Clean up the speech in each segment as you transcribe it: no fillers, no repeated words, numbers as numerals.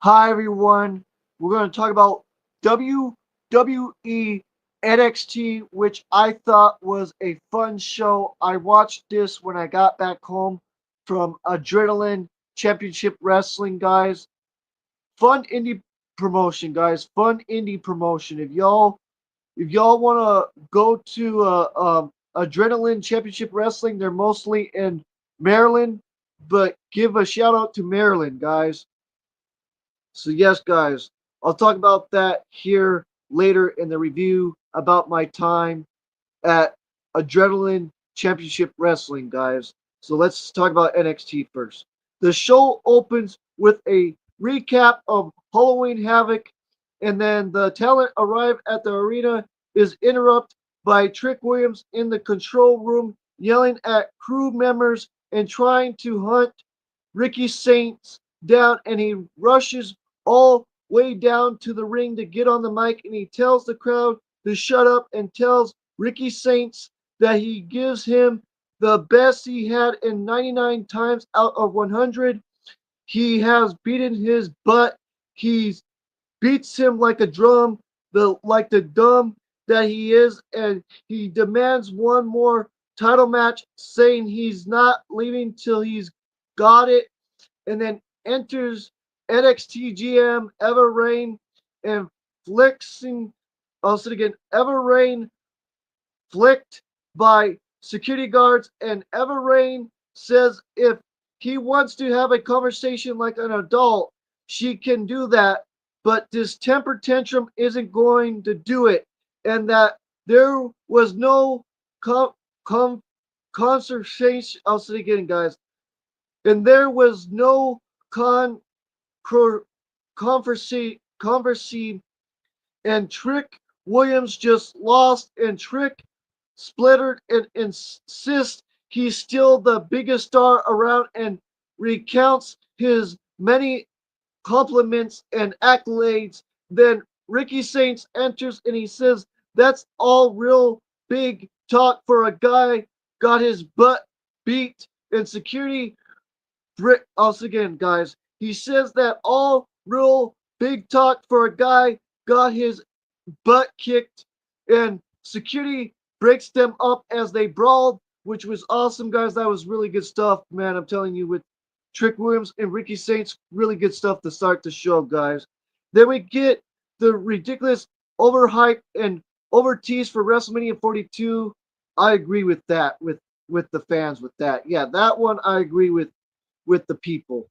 Hi everyone. We're going to talk about WWE NXT, which I thought was a fun show. I watched this when I got back home from Adrenaline Championship Wrestling, guys. Fun indie promotion, guys. Fun indie promotion. If y'all want to go to Adrenaline Championship Wrestling, they're mostly in Maryland, but give a shout out to Maryland, guys. So yes, guys, I'll talk about that here later in the review about my time at Adrenaline Championship Wrestling, guys. So let's talk about NXT first. The show opens with a recap of Halloween Havoc, and then the talent arrive at the arena is interrupted by Trick Williams in the control room yelling at crew members and trying to hunt Ricky Saints down, and he rushes all way down to the ring to get on the mic, and he tells the crowd to shut up and tells Ricky Saints that he gives him the best he had in 99 times out of 100. He has beaten his butt. He beats him like a drum, the dumb that he is, and he demands one more title match, saying he's not leaving till he's got it, and then enters NXT GM Ever Rain and flexing. I'll say it again. Ever Rain flicked by security guards, and Ever Rain says if he wants to have a conversation like an adult, she can do that, but this temper tantrum isn't going to do it, and that there was no com- com- conversation. I'll say it again, guys. And there was no con conversation, and Trick Williams just lost, and Trick splintered and insists he's still the biggest star around and recounts his many compliments and accolades. Then Ricky Saints enters and he says that's all real big talk for a guy got his butt beat and security. Also again, guys, he says that all real big talk for a guy got his butt kicked, and security breaks them up as they brawled, which was awesome, guys. That was really good stuff, man. I'm telling you, with Trick Williams and Ricky Saints, really good stuff to start the show, guys. Then we get the ridiculous overhype and over tease for WrestleMania 42. I agree with that, with the fans, with that. Yeah, that one I agree with the people.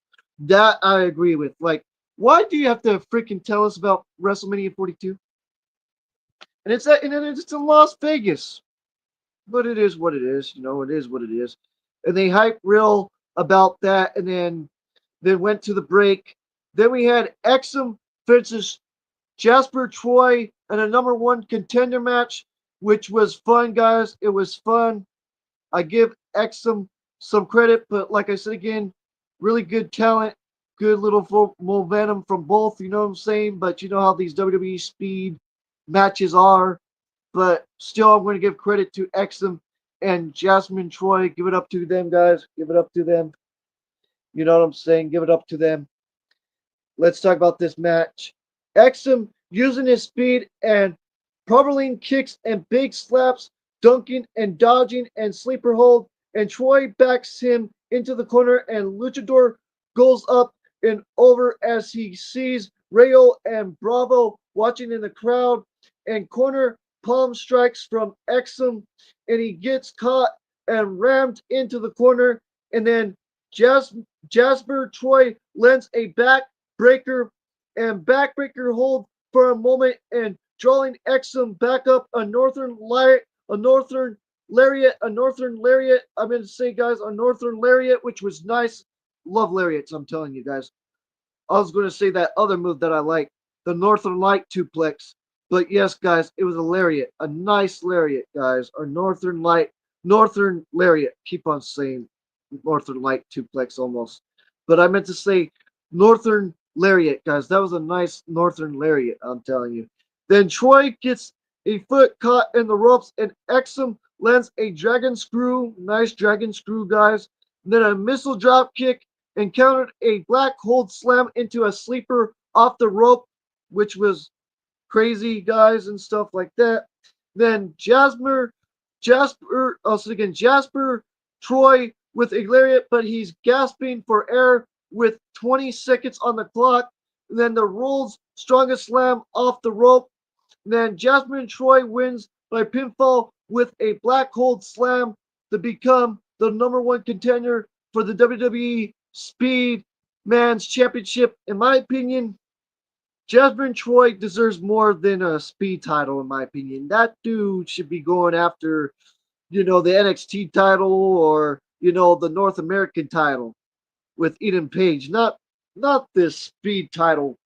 That I agree with. Like, why do you have to freaking tell us about WrestleMania 42? And it's in Las Vegas. But it is what it is. It is what it is. And they hype real about that, and then went to the break. Then we had Exum versus Jasper Troy in a number one contender match, which was fun, guys. It was fun. I give Exum some credit, but like I said again, really good talent, good little momentum from both. You know what I'm saying? But you know how these WWE speed matches are. But still, I'm going to give credit to Exum and Jasmine Troy. Give it up to them, guys. Give it up to them. You know what I'm saying? Give it up to them. Let's talk about this match. Exum using his speed and properly kicks and big slaps, dunking and dodging and sleeper hold, and Troy backs him into the corner, and Luchador goes up and over as he sees Rayo and Bravo watching in the crowd, and corner palm strikes from Exum, and he gets caught and rammed into the corner, and then Jasper Troy lends a backbreaker and backbreaker hold for a moment, and drawing Exum back up a northern lariat. I'm going to say, guys, a northern lariat, which was nice. Love lariats, I'm telling you guys. I was going to say that other move that I like, the northern light duplex. But yes, guys, it was a lariat, a nice lariat, guys, or northern lariat. Keep on saying northern light duplex almost, but I meant to say northern lariat, guys. That was a nice northern lariat, I'm telling you. Then Troy gets a foot caught in the ropes, and Exum lands a dragon screw. Nice dragon screw, guys. And then a missile drop kick and countered a black hold slam into a sleeper off the rope, which was crazy, guys, and stuff like that. Then also again, Jasper Troy with a lariat, but he's gasping for air with 20 seconds on the clock. And then the Rules strongest slam off the rope. And then Jasmine Troy wins by pinfall with a black hold slam to become the number one contender for the WWE Speed Man's Championship. In my opinion, Jasmine Troy deserves more than a speed title, in my opinion. That dude should be going after, the NXT title or, the North American title with Eden Page. Not this speed title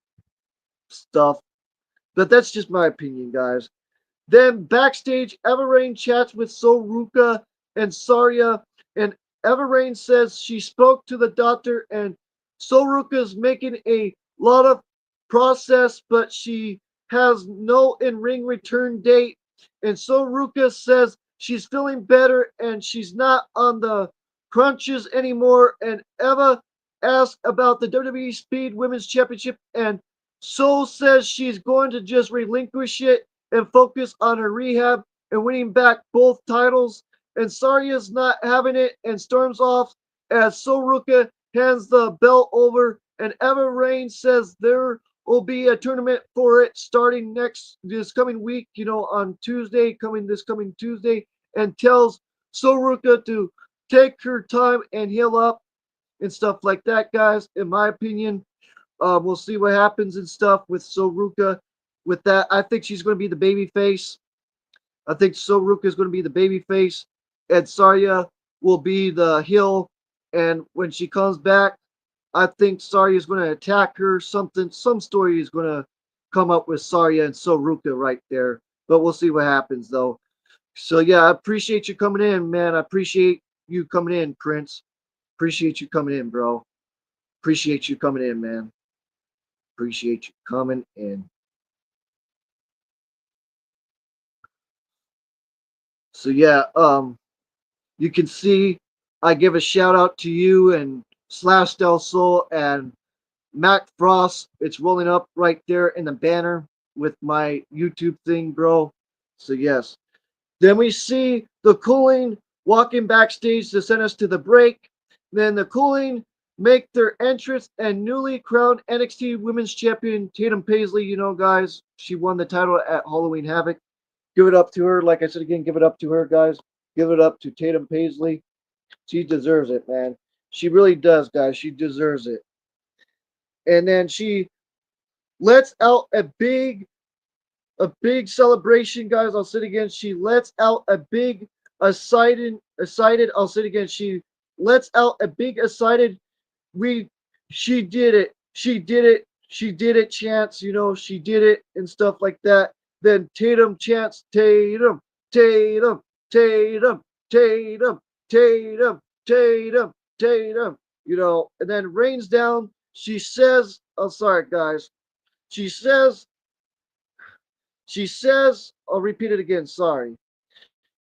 stuff. But that's just my opinion, guys. Then backstage, Everrain chats with Soruka and Saria, and Everrain says she spoke to the doctor, and Soruka's making a lot of process, but she has no in-ring return date. And Soruka says she's feeling better and she's not on the crunches anymore. And Eva asks about the WWE Speed Women's Championship, and So says she's going to just relinquish it and focus on her rehab and winning back both titles. And Saria's not having it and storms off as Soruka hands the belt over. And Eva Rain says there will be a tournament for it starting this coming week, on this coming Tuesday, and tells Soruka to take her time and heal up and stuff like that, guys. In my opinion, we'll see what happens and stuff with Soruka. With that, I think she's going to be the baby face. I think Soruka is going to be the baby face, and Saria will be the heel. And when she comes back, I think Saria is going to attack her. Some story is going to come up with Saria and Soruka right there. But we'll see what happens, though. So yeah, I appreciate you coming in, man. I appreciate you coming in, Prince. Appreciate you coming in, bro. Appreciate you coming in, man. Appreciate you coming in. So yeah, you can see I give a shout out to you and Slash Del Sol and Mac Frost. It's rolling up right there in the banner with my YouTube thing, bro. So yes. Then we see the Cooling walking backstage to send us to the break. Then the Cooling make their entrance, and newly crowned NXT Women's Champion Tatum Paisley, guys, she won the title at Halloween Havoc. Give it up to her. Like I said again, give it up to her, guys. Give it up to Tatum Paisley. She deserves it, man. She really does, guys. She deserves it. And then she lets out a big celebration, guys. I'll say it again. She lets out a big excited. I'll say it again. She lets out a big excited. We she did it. She did it. She did it chants, she did it and stuff like that. Then Tatum chants Tatum, Tatum, Tatum, Tatum, Tatum, Tatum, Tatum, and then rains down. She says, oh sorry guys. She says I'll repeat it again, sorry.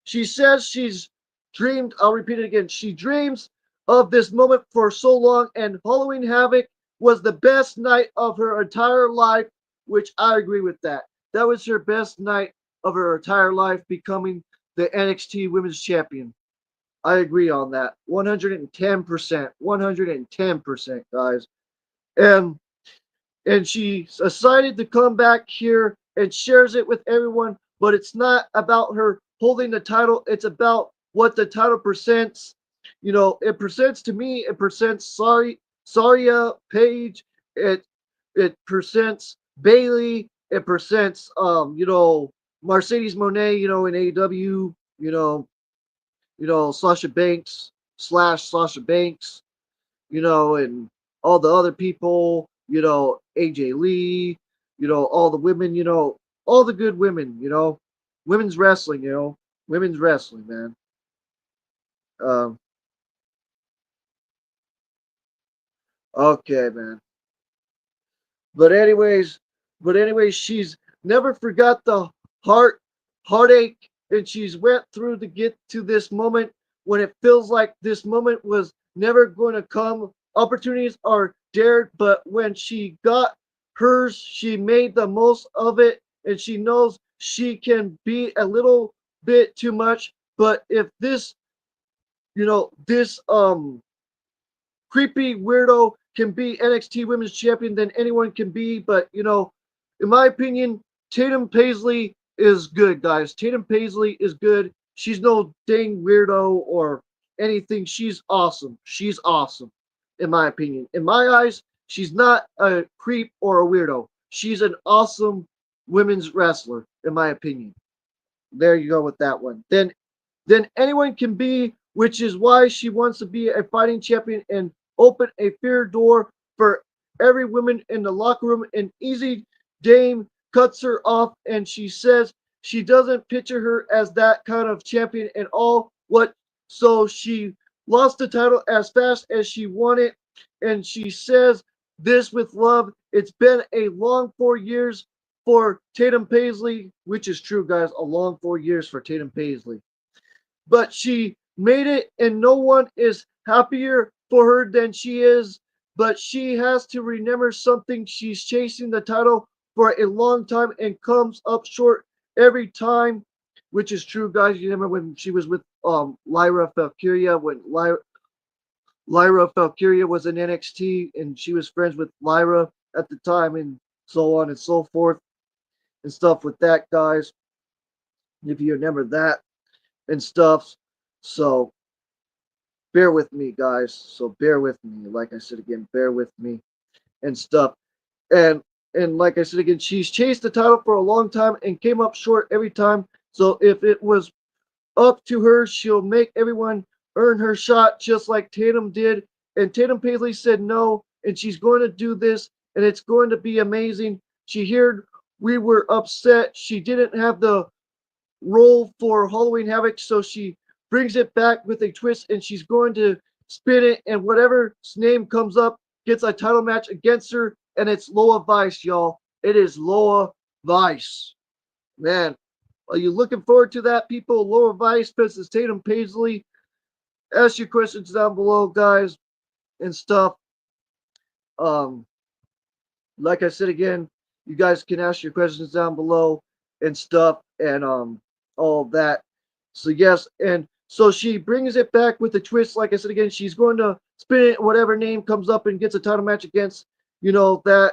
She says she's dreamed, I'll repeat it again. She dreams of this moment for so long, and Halloween Havoc was the best night of her entire life, which I agree with that. That was her best night of her entire life, becoming the NXT Women's Champion. I agree on that. 110%. 110%, guys. And she decided to come back here and shares it with everyone, but it's not about her holding the title. It's about what the title presents. It presents to me, it presents Saria Page, it presents Bailey, it presents Mercedes Moné, in AEW, Sasha Banks slash Sasha Banks, and all the other people, AJ Lee, all the women, all the good women, women's wrestling, women's wrestling, man. Um, okay, man. But anyways, she's never forgot the heartache, and she's went through to get to this moment when it feels like this moment was never going to come. Opportunities are dared, but when she got hers. She made the most of it, and she knows she can be a little bit too much. But if this creepy weirdo can be NXT Women's Champion, then anyone can be. But in my opinion, Tatum Paisley is good, guys. Tatum Paisley is good. She's no dang weirdo or anything. She's awesome. She's awesome, in my opinion. In my eyes, she's not a creep or a weirdo. She's an awesome women's wrestler, in my opinion. There you go with that one. Then anyone can be, which is why she wants to be a fighting champion and open a fair door for every woman in the locker room. And Easy Dame cuts her off and she says she doesn't picture her as that kind of champion at all. What? So she lost the title as fast as she won it. And she says this with love. It's been a long 4 years for Tatum Paisley, which is true, guys. A long 4 years for Tatum Paisley, but she made it, and no one is happier for her than she is. But she has to remember something. She's chasing the title for a long time and comes up short every time, which is true, guys. You remember when she was with Lyra Valkyria, when Lyra Valkyria was in NXT and she was friends with Lyra at the time, and so on and so forth and stuff with that, guys. If you remember that and stuff. So bear with me, guys. So bear with me. Like I said again, bear with me and stuff. And like I said again, she's chased the title for a long time and came up short every time. So if it was up to her, she'll make everyone earn her shot, just like Tatum did. And Tatum Paisley said no, and she's going to do this, and it's going to be amazing. She heard we were upset. She didn't have the role for Halloween Havoc, so she brings it back with a twist, and she's going to spin it, and whatever's name comes up gets a title match against her, and it's Loa Vice, y'all. It is Loa Vice. Man, are you looking forward to that, people? Loa Vice versus Tatum Paisley. Ask your questions down below, guys, and stuff. Um, like I said again, you guys can ask your questions down below and stuff and all of that. So yes, and so she brings it back with a twist. Like I said again, she's going to spin it whatever name comes up and gets a title match against that,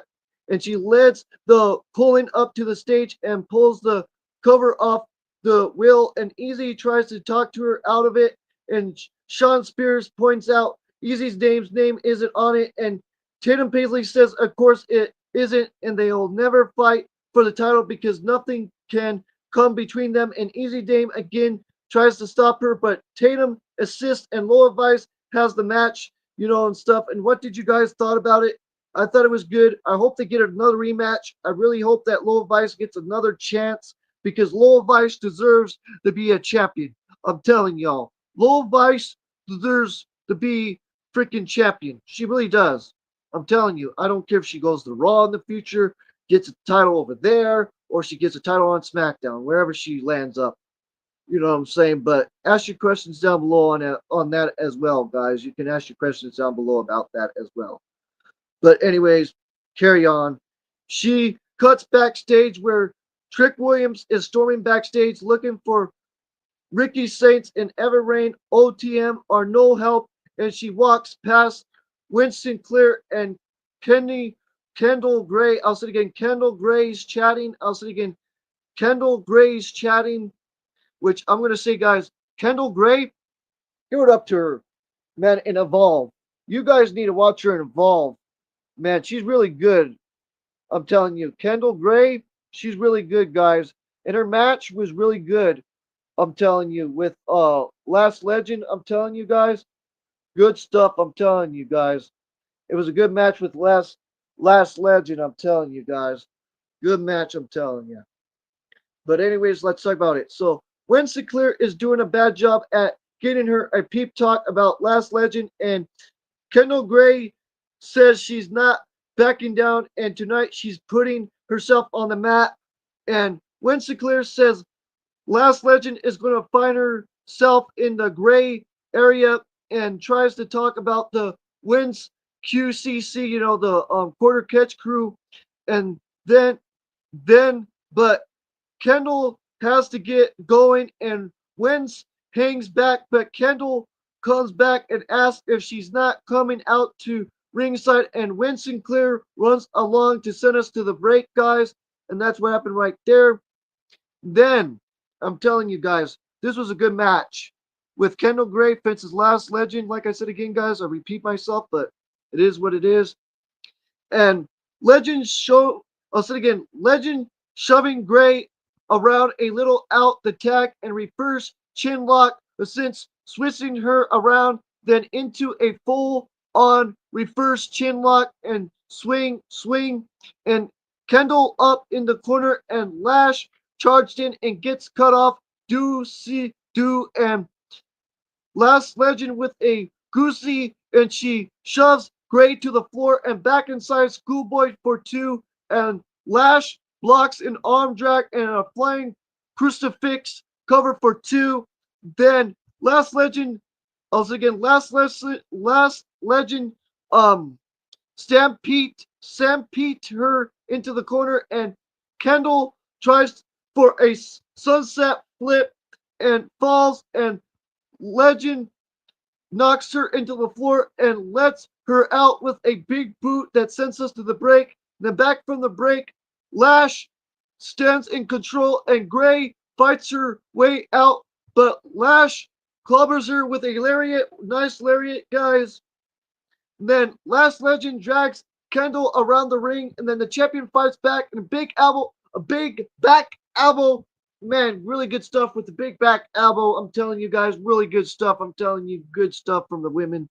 and she leads the pulling up to the stage and pulls the cover off the wheel, and Easy tries to talk to her out of it, and Sean Spears points out Easy's name isn't on it, and Tatum Paisley says, of course it isn't, and they'll never fight for the title because nothing can come between them. And Easy Dame again tries to stop her, but Tatum assists and Loa Vice has the match, and stuff. And what did you guys thought about it? I thought it was good. I hope they get another rematch. I really hope that Loa Vice gets another chance because Loa Vice deserves to be a champion. I'm telling y'all, Loa Vice deserves to be freaking champion. She really does. I'm telling you, I don't care if she goes to Raw in the future, gets a title over there, or she gets a title on SmackDown, wherever she lands up. You know what I'm saying? But ask your questions down below on that as well, guys. You can ask your questions down below about that as well. But anyways, carry on. She cuts backstage where Trick Williams is storming backstage looking for Ricky Saints and Everrain. OTM are no help, and she walks past Winston Clear and Kenny Kendall Gray. I'll say it again. Kendall Gray's chatting. I'll say it again. Kendall Gray's chatting, which I'm gonna say, guys. Kendall Gray, give it up to her, man. And Evolve. You guys need to watch her in Evolve, man. She's really good. I'm telling you, Kendall Gray, she's really good, guys. And her match was really good. I'm telling you, with Last Legend, I'm telling you guys, good stuff. I'm telling you guys. It was a good match with Last Legend. I'm telling you guys, good match. I'm telling you. But anyways, let's talk about it. So Winston Clear is doing a bad job at getting her a peep talk about Last Legend, and Kendall Gray says she's not backing down, and tonight she's putting herself on the mat. And Winston Clear says Last Legend is going to find herself in the gray area and tries to talk about the Wins QCC, the quarter catch crew. and then but Kendall has to get going and Wins hangs back, but Kendall comes back and asks if she's not coming out to ringside, and Win Sinclair runs along to send us to the break, guys, and that's what happened right there. Then, I'm telling you guys, this was a good match. With Kendall Gray, Vince's last legend, like I said again, guys, I repeat myself, but it is what it is. And Legend show, I'll say it again, Legend shoving Gray around a little out the tag and reverse chin lock, but since switching her around, then into a full on reverse chin lock and swing, and Kendall up in the corner and Lash charged in and gets cut off. Do and Last Legend with a goosey, and she shoves Gray to the floor and back inside Schoolboy for two, and Lash blocks an arm drag and a flying crucifix cover for two. Then Last Legend, also again, Last Legend, um, stampede her into the corner, and Kendall tries for a sunset flip and falls, and Legend knocks her into the floor and lets her out with a big boot that sends us to the break. Then back from the break, Lash stands in control and Gray fights her way out, but Lash clobbers her with a lariat. Nice lariat, guys. Then Last Legend drags Kendall around the ring, and then the champion fights back, and a big back elbow. Man, really good stuff with the big back elbow. I'm telling you guys, really good stuff. I'm telling you, good stuff from the women.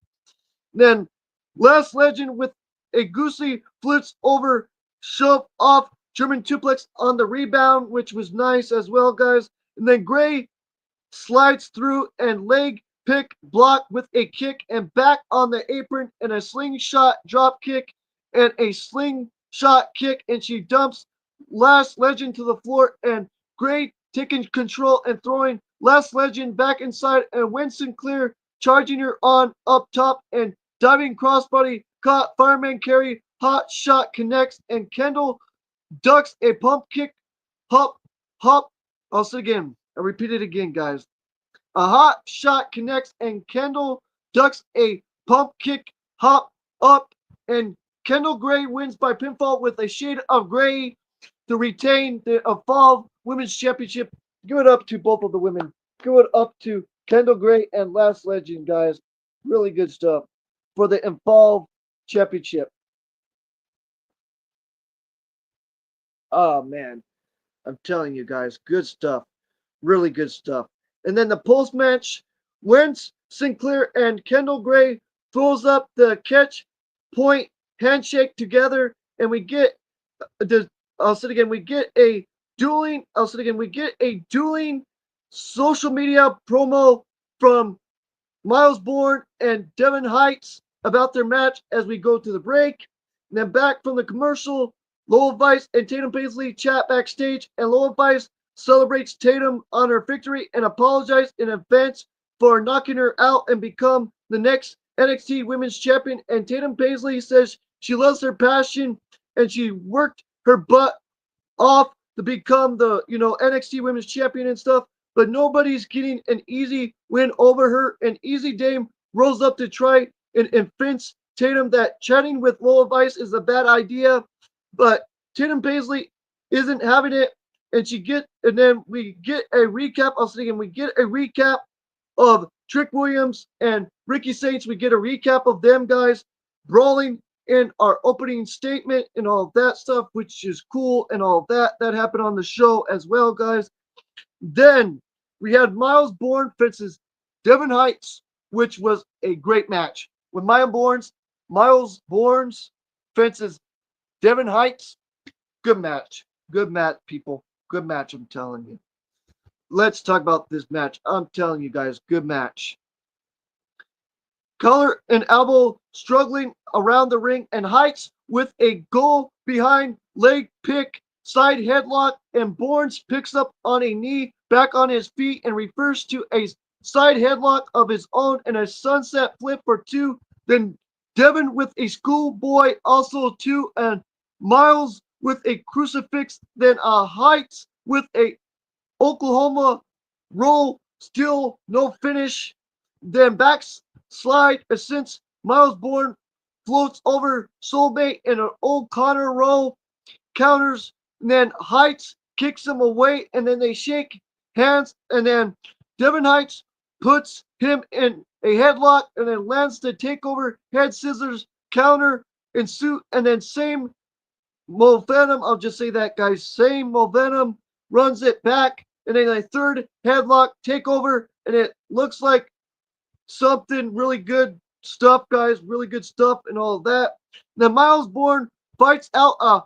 Then Last Legend with a goosey flips over, shove off German suplex on the rebound, which was nice as well, guys. And then Gray slides through and leg pick block with a kick and back on the apron and a slingshot drop kick and a slingshot kick, and she dumps Last Legend to the floor, and Gray taking control and throwing Last Legend back inside, and Winston Clear charging her on up top and diving crossbody caught fireman carry, hot shot connects, and Kendall ducks a pump kick, hop hop. I'll say it again. I repeat it again, guys. A hot shot connects, and Kendall ducks a pump kick, hop up, and Kendall Gray wins by pinfall with a shade of gray to retain the Evolve Women's Championship. Give it up to both of the women. Give it up to Kendall Gray and Last Legend, guys. Really good stuff for the Evolve Championship. Oh, man. I'm telling you guys, good stuff. Really good stuff. And then the post match, Wentz, Sinclair, and Kendall Gray throws up the catch point handshake together, and we get the. I'll say it again. We get a dueling. I'll say it again. We get a dueling social media promo from Miles Bourne and Devin Heights about their match as we go to the break. And then back from the commercial, Lola Vice and Tatum Paisley chat backstage, and Lola Vice celebrates Tatum on her victory and apologizes in advance for knocking her out and become the next NXT Women's Champion. And Tatum Paisley says she loves her passion and she worked her butt off to become the NXT Women's Champion and stuff, but nobody's getting an easy win over her. And Easy Dame rolls up to try and convince Tatum that chatting with Lola Vice is a bad idea, but Tatum Paisley isn't having it, and then we get a recap. I was thinking we get a recap of Trick Williams and Ricky Saints. We get a recap of them guys brawling in our opening statement and all that stuff, which is cool, and all that happened on the show as well, guys. Then we had Miles Bourne versus Devin Heights, which was a great match. With Miles Bourne's versus Devin Heights, good match. Good match, people. Good match, I'm telling you. Let's talk about this match. I'm telling you guys, good match. Collar and elbow struggling around the ring, and Heights with a go behind leg pick, side headlock, and Bourne picks up on a knee, back on his feet, and refers to a side headlock of his own and a sunset flip for two. Then Devin with a schoolboy also two, and Miles with a crucifix, then Heights with a Oklahoma roll, still no finish. Then backslide since Miles Bourne floats over Soulmate in an old Connor roll, counters, and then Heights kicks him away, and then they shake hands, and then Devin Heights puts him in a headlock, and then lands the takeover head scissors counter in suit, and then same momentum. I'll just say that, guys. Same momentum runs it back, and then a third headlock takeover, and it looks like something really good stuff, guys. Really good stuff, and all of that. Then Miles Bourne fights out a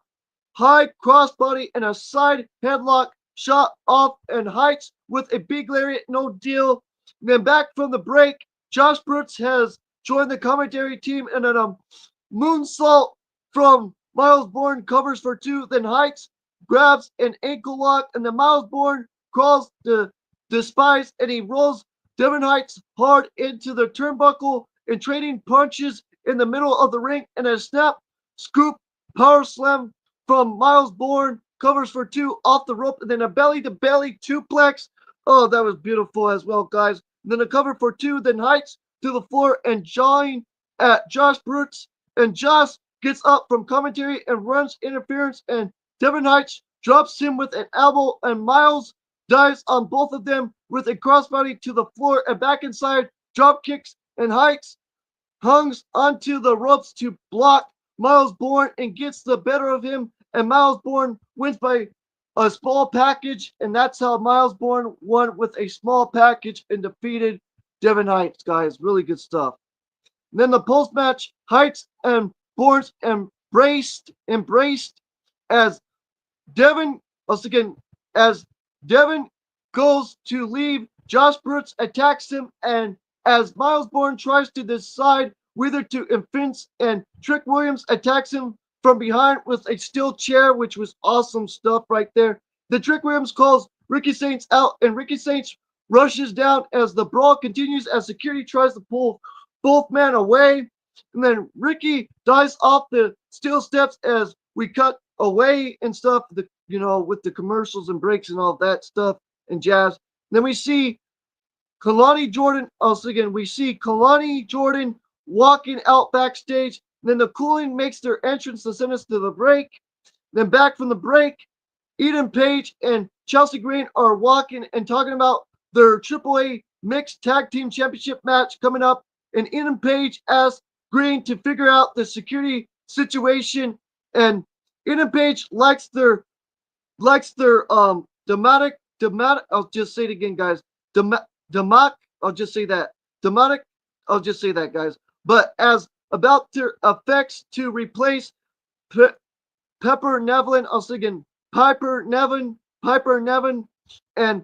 high crossbody and a side headlock shot off and Heights with a big lariat, no deal. And then back from the break, Josh Brooks has joined the commentary team and a moonsault from Miles Bourne covers for two. Then Heights grabs an ankle lock and then Miles Bourne crawls to despise and he rolls Devin Heights hard into the turnbuckle and trading punches in the middle of the ring and a snap scoop power slam from Miles Bourne covers for two off the rope and then a belly to belly suplex. Oh, that was beautiful as well, guys. And then a cover for two, then Heights to the floor and jawing at Josh Brooks. And Josh gets up from commentary and runs interference and Devin Heights drops him with an elbow and Miles dives on both of them with a crossbody to the floor and back inside drop kicks and Heights hungs onto the ropes to block Miles Bourne and gets the better of him and Miles Bourne wins by a small package and that's how Miles Bourne won with a small package and defeated Devin Heights, guys. Really good stuff. And then the post-match, Heights and Bourne's embraced as Devin, once again, as Devin goes to leave, Josh Brooks attacks him, and as Miles Bourne tries to decide whether to offense, and Trick Williams attacks him from behind with a steel chair, which was awesome stuff right there. The Trick Williams calls Ricky Saints out, and Ricky Saints rushes down as the brawl continues as security tries to pull both men away. And then Ricky dives off the steel steps as we cut away and stuff, with the commercials and breaks and all that stuff and jazz. Then we see Kalani Jordan, Kalani Jordan walking out backstage. Then the Cooling makes their entrance to send us to the break. Then back from the break, Eden Page and Chelsea Green are walking and talking about their AAA Mixed Tag Team Championship match coming up. And Eden Page asks Green to figure out the security situation. And Eden Page likes their dramatic. I'll just say it again, guys. Democ. I'll just say that. Demotic. I'll just say that, guys. But as about their effects to replace Pepper Nevin, I was thinking Piper Nevin, and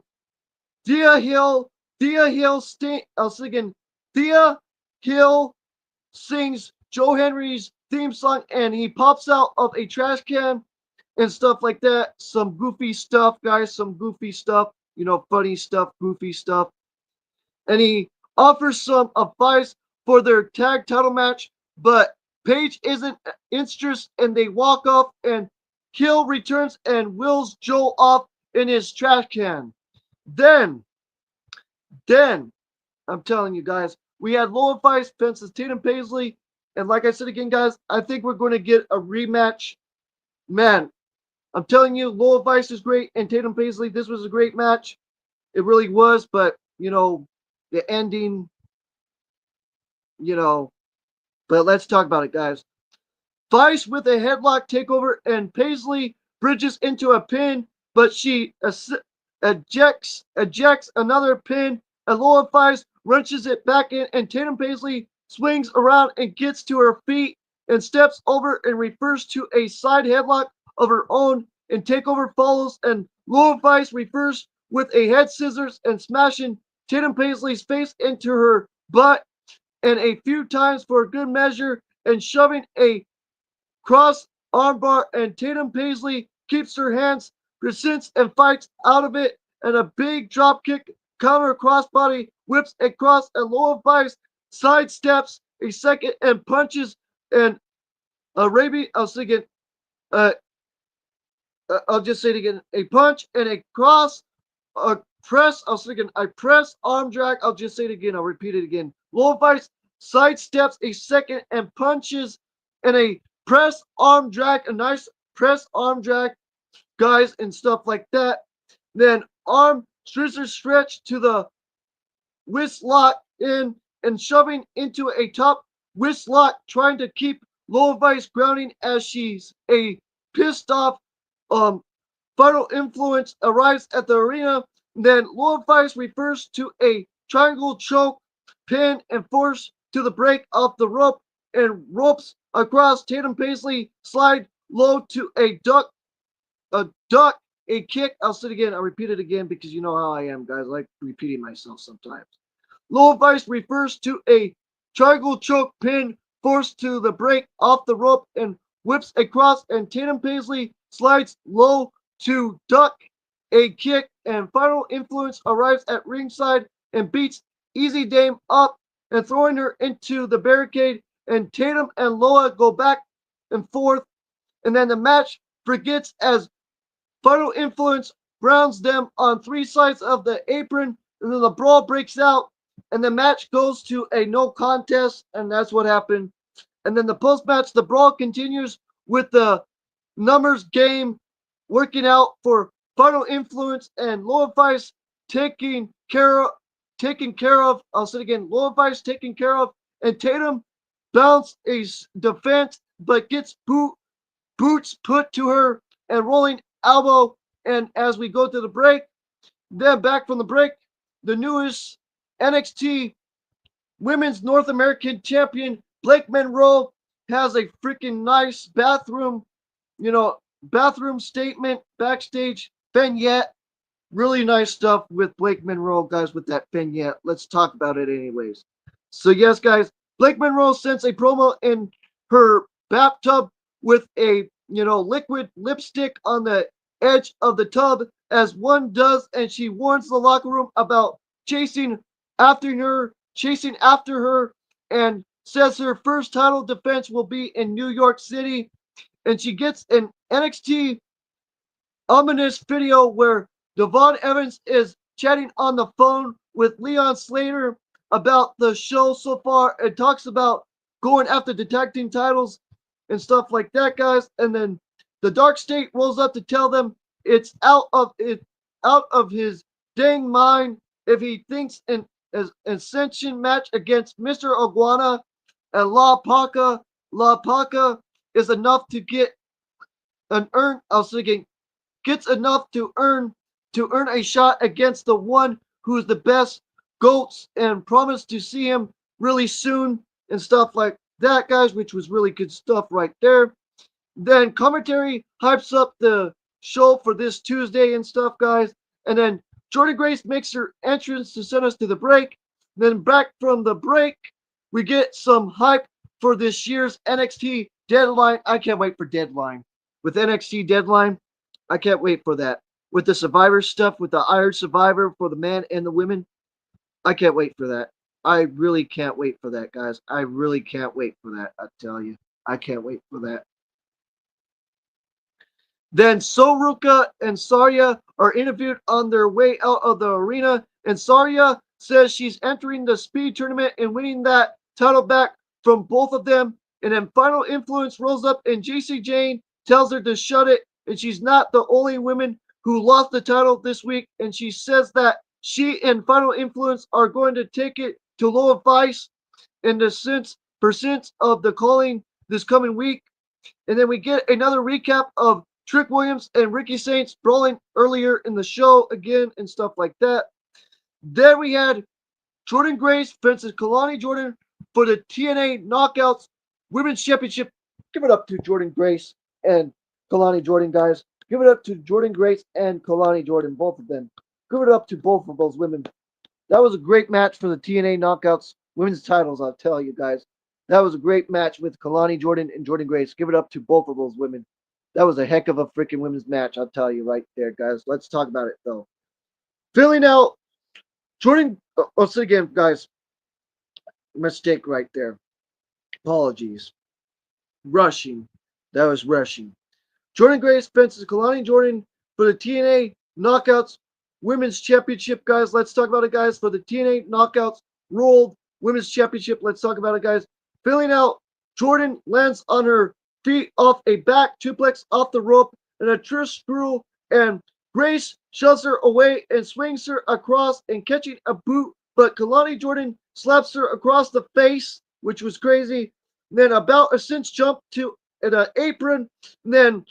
Thea Hill. I was thinking Thea Hill sings Joe Henry's theme song, and he pops out of a trash can and stuff like that. Some goofy stuff, guys. Some goofy stuff. Funny stuff, goofy stuff. And he offers some advice for their tag title match, but Paige isn't interested, and they walk off, and Hill returns and wheels Joe off in his trash can. Then, I'm telling you guys, we had Low Advice versus Tatum Paisley, and like I said again, guys, I think we're going to get a rematch. Man, I'm telling you, Low Advice is great, and Tatum Paisley, this was a great match. It really was, but the ending, but let's talk about it, guys. Vice with a headlock takeover, and Paisley bridges into a pin, but she ejects another pin, and Lola Vice wrenches it back in, and Tatum Paisley swings around and gets to her feet and steps over and refers to a side headlock of her own, and Takeover follows, and Lola Vice refers with a head scissors and smashing Tatum Paisley's face into her butt, and a few times for good measure, and shoving a cross armbar, and Tatum Paisley keeps her hands, resents and fights out of it, and a big drop kick counter crossbody whips across, and Lola Vice sidesteps a second and punches, and Arabian, I was thinking, I'll just say it again. A punch and a cross, a press. I was thinking, I press, arm drag. I'll just say it again. I'll repeat it again. Low vice sidesteps a second and punches and a press, arm drag, a nice press, arm drag, guys, and stuff like that. Then arm scissor stretch to the wrist lock in and shoving into a top wrist lock, trying to keep Low Vice grounding as she's a pissed off um Final Influence arrives at the arena. Then Low Vice refers to a triangle choke, pin, and force to the break off the rope and ropes across Tatum Paisley, slide low to a duck, a kick. I'll say it again. I'll repeat it again because you know how I am, guys. I like repeating myself sometimes. Low vice refers to a triangle choke pin forced to the break off the rope and whips across, and Tatum Paisley slides low to duck a kick, and Final Influence arrives at ringside and beats Easy Dame up and throwing her into the barricade, and Tatum and Loa go back and forth, and then the match forgets as Final Influence grounds them on three sides of the apron, and then the brawl breaks out, and the match goes to a no contest, and that's what happened. And then the post match, the brawl continues with the numbers game working out for Final Influence and Low Vice taking care of I'll say it again, Low Vice taking care of, and Tatum bounce a defense but gets boots put to her and rolling elbow. And as we go to the break, then back from the break, the newest NXT Women's North American Champion Blake Monroe has a freaking nice bathroom statement backstage vignette. Really nice stuff with Blake Monroe, guys, with that vignette. Let's talk about it anyways. So yes, guys, Blake Monroe sends a promo in her bathtub with a liquid lipstick on the edge of the tub, as one does, and she warns the locker room about chasing after her, and says her first title defense will be in New York City. And she gets an NXT ominous video where Devon Evans is chatting on the phone with Leon Slater about the show so far and talks about going after detecting titles and stuff like that, guys. And then the Dark State rolls up to tell them it's out of his dang mind if he thinks an ascension match against Mr. Iguana and La Paca is enough to get an earn. I was thinking gets enough to earn a shot against the one who is the best goats, and promised to see him really soon and stuff like that, guys, which was really good stuff right there. Then commentary hypes up the show for this Tuesday and stuff, guys. And then Jordan Grace makes her entrance to send us to the break. Then back from the break, we get some hype for this year's NXT Deadline. I can't wait for Deadline. With NXT Deadline, I can't wait for that. With the Survivor stuff, with the Iron Survivor for the men and the women, I can't wait for that. I really can't wait for that, guys. I really can't wait for that. I tell you, I can't wait for that. Then Soruka and Sarya are interviewed on their way out of the arena, and Sarya says she's entering the speed tournament and winning that title back from both of them. And then Final Influence rolls up, and JC Jane tells her to shut it, and she's not the only woman who lost the title this week, and she says that she and Final Influence are going to take it to Low Vice in the sense of the calling this coming week. And then we get another recap of Trick Williams and Ricky Saints brawling earlier in the show again and stuff like that. Then we had Jordan Grace versus Kalani Jordan for the TNA Knockouts Women's Championship. Give it up to Jordan Grace and Kalani Jordan, guys. Give it up to Jordan Grace and Kalani Jordan, both of them. Give it up to both of those women. That was a great match for the TNA Knockouts Women's titles, I'll tell you guys. That was a great match with Kalani Jordan and Jordan Grace. Give it up to both of those women. That was a heck of a freaking women's match, I'll tell you right there, guys. Let's talk about it, though. Filling out Jordan. Once again, guys, mistake right there. Apologies. Rushing. That was rushing. Jordan Grace fences Kalani Jordan for the TNA Knockouts Women's Championship, guys. Let's talk about it, guys. For the TNA Knockouts World Women's Championship, let's talk about it, guys. Filling out, Jordan lands on her feet off a back suplex off the rope and a twist screw, and Grace shoves her away and swings her across and catching a boot, but Kalani Jordan slaps her across the face, which was crazy. And then about a cinch jump to an apron, and then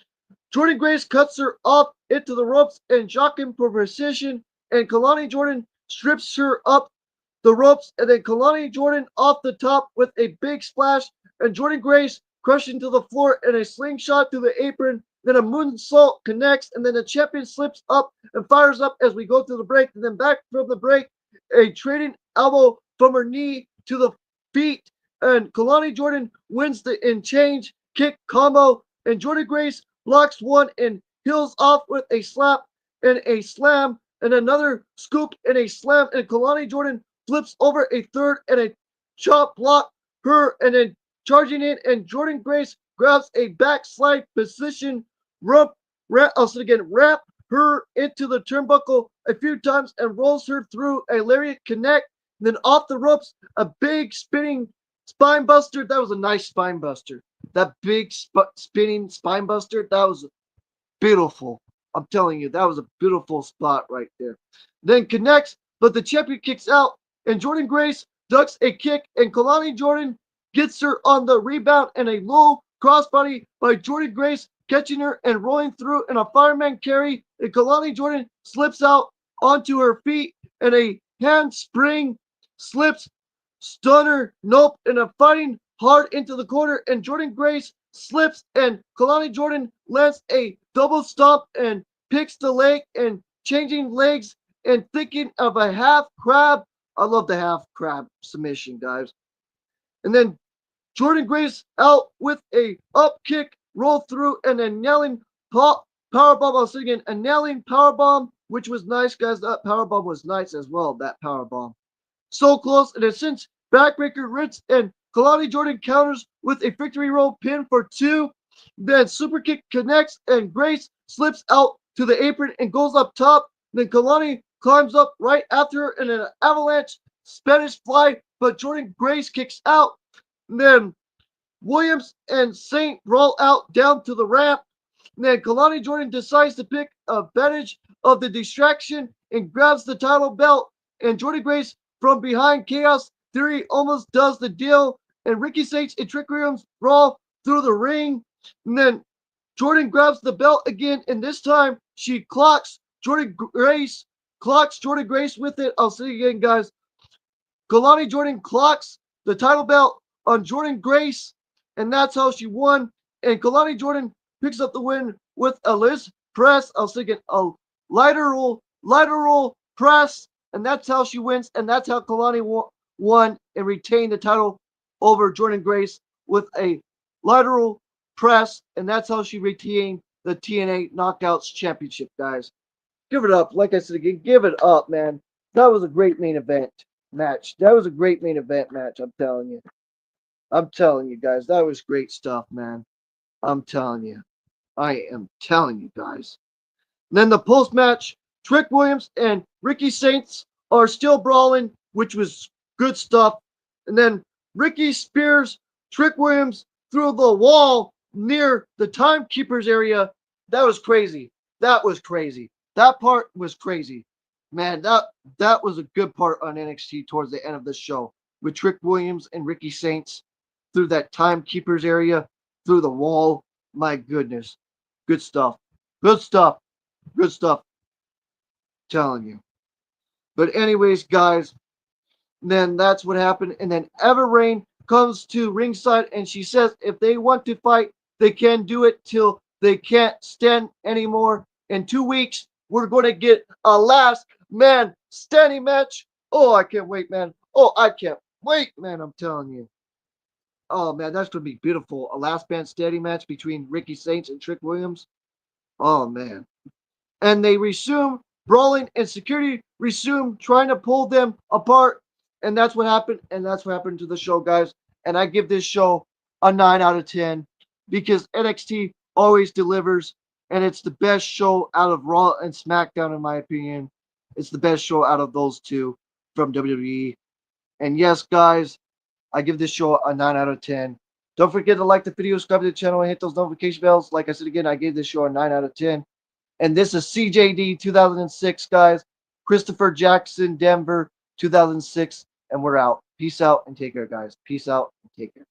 Jordan Grace cuts her off into the ropes and jockeying for precision, and Kalani Jordan strips her up the ropes, and then Kalani Jordan off the top with a big splash, and Jordan Grace crushed into the floor and a slingshot to the apron. Then a moonsault connects, and then the champion slips up and fires up as we go through the break, and then back from the break, a trading elbow from her knee to the feet, and Kalani Jordan wins the in change kick combo, and Jordan Grace blocks one and heels off with a slap and a slam and another scoop and a slam, and Kalani Jordan flips over a third and a chop block her, and then charging in, and Jordan Grace grabs a backslide position, wrap her into the turnbuckle a few times and rolls her through a lariat connect. And then off the ropes, a big spinning spine buster. That was a nice spine buster. That big spinning spine buster, that was beautiful. I'm telling you, that was a beautiful spot right there. Then connects, but the champion kicks out, and Jordan Grace ducks a kick, and Kalani Jordan gets her on the rebound and a low crossbody by Jordan Grace, catching her and rolling through in a fireman carry, and Kalani Jordan slips out onto her feet, and a handspring slips, stunner, nope, and a fighting hard into the corner, and Jordan Grace slips, and Kalani Jordan lands a double stomp and picks the leg and changing legs and thinking of a half crab. I love the half crab submission, guys. And then Jordan Grace out with a up kick, roll through, and a nailing powerbomb. I was thinking a nailing powerbomb, which was nice, guys. That powerbomb was nice as well. That powerbomb, so close, and a cinch backbreaker rinse, and Kalani Jordan counters with a victory roll pin for two. Then super kick connects, and Grace slips out to the apron and goes up top. Then Kalani climbs up right after her in an avalanche Spanish fly, but Jordan Grace kicks out. And then Williams and Saint roll out down to the ramp. And then Kalani Jordan decides to pick advantage of the distraction and grabs the title belt. And Jordan Grace from behind Chaos Theory almost does the deal. And Ricky Saints and Trick Williams brawl through the ring. And then Jordan grabs the belt again, and this time she clocks Jordan Grace with it. I'll say it again, guys. Kalani Jordan clocks the title belt on Jordan Grace, and that's how she won. And Kalani Jordan picks up the win with a Liz press. I was thinking a lateral press, and that's how she wins. And that's how Kalani won and retained the title over Jordan Grace with a lateral press, and that's how she retained the TNA Knockouts Championship, guys. Give it up. Like I said again, give it up, man. That was a great main event match. That was a great main event match. I'm telling you. I'm telling you, guys. That was great stuff, man. I'm telling you. I am telling you, guys. And then the post match, Trick Williams and Ricky Saints are still brawling, which was good stuff. And then Ricky spears Trick Williams through the wall near the timekeepers area. That was crazy. That was crazy. That part was crazy. Man, that was a good part on NXT towards the end of the show with Trick Williams and Ricky Saints through that timekeepers area, through the wall. My goodness. Good stuff. Good stuff. Good stuff. Telling you. But anyways, guys, then that's what happened. And then Eva Rain comes to ringside and she says if they want to fight, they can do it till they can't stand anymore. In 2 weeks, we're going to get a last man standing match. Oh, I can't wait, man. Oh, I can't wait, man. I'm telling you. Oh, man, that's going to be beautiful. A last man standing match between Ricky Saints and Trick Williams. Oh, man. And they resume brawling, and security resume trying to pull them apart. And that's what happened. And that's what happened to the show, guys. And I give this show a 9 out of 10 because NXT always delivers and it's the best show out of Raw and SmackDown, in my opinion. It's the best show out of those two from WWE. And yes, guys, I give this show a 9 out of 10. Don't forget to like the video, subscribe to the channel, and hit those notification bells. Like I said again, I gave this show a 9 out of 10. And this is CJD 2006, guys. Christopher Jackson, Denver 2006. And we're out. Peace out and take care, guys. Peace out and take care.